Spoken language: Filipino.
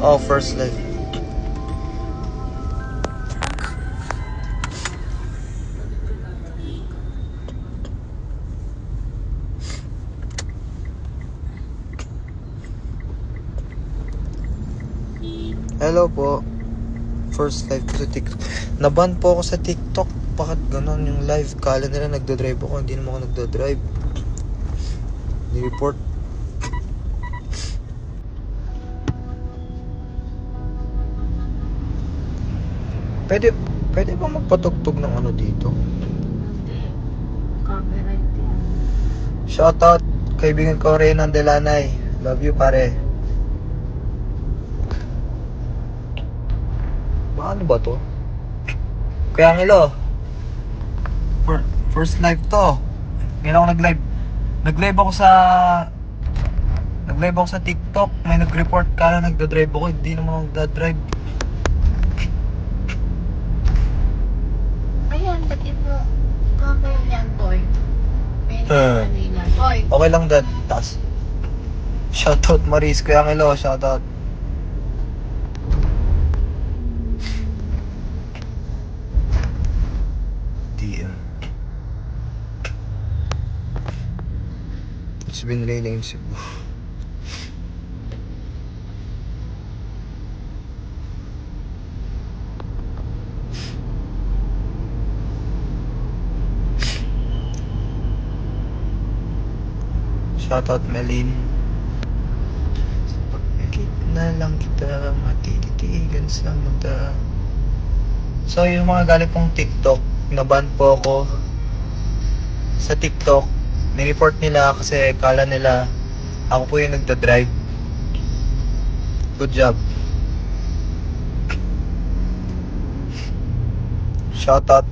Oh, first live. Hello po. First live ko sa TikTok. Naban po ako sa TikTok. Bakit ganon yung live? Kala nila nagdodrive ako. Hindi naman ako nagdodrive. Ni-report. Pwede ba magpatugtog ng ano dito? Copyright yan. Shoutout kaibigan ko Renan Delanay. Love you pare. Paano ba to? Kaya ngilo. First live to. Ngayon ako nag-live. Nag-live ako sa TikTok. May nag-report kala nagdodrive ako. Hindi naman ako nagdodrive. Ayan, ba't mo camera niyan, boy? Pwede kanina. Boy, Okay lang dad. Taas. Shoutout Maris. Kaya ngilo. Shoutout. DM. It's been raining in Cebu. Shoutout Melin. Sa pagkikit na lang kita matititigan sa mata. So yung mga galing pong TikTok, naban po ako sa TikTok. Nireport nila kasi kala nila ako po yung nagdadrive. Good job. Shoutout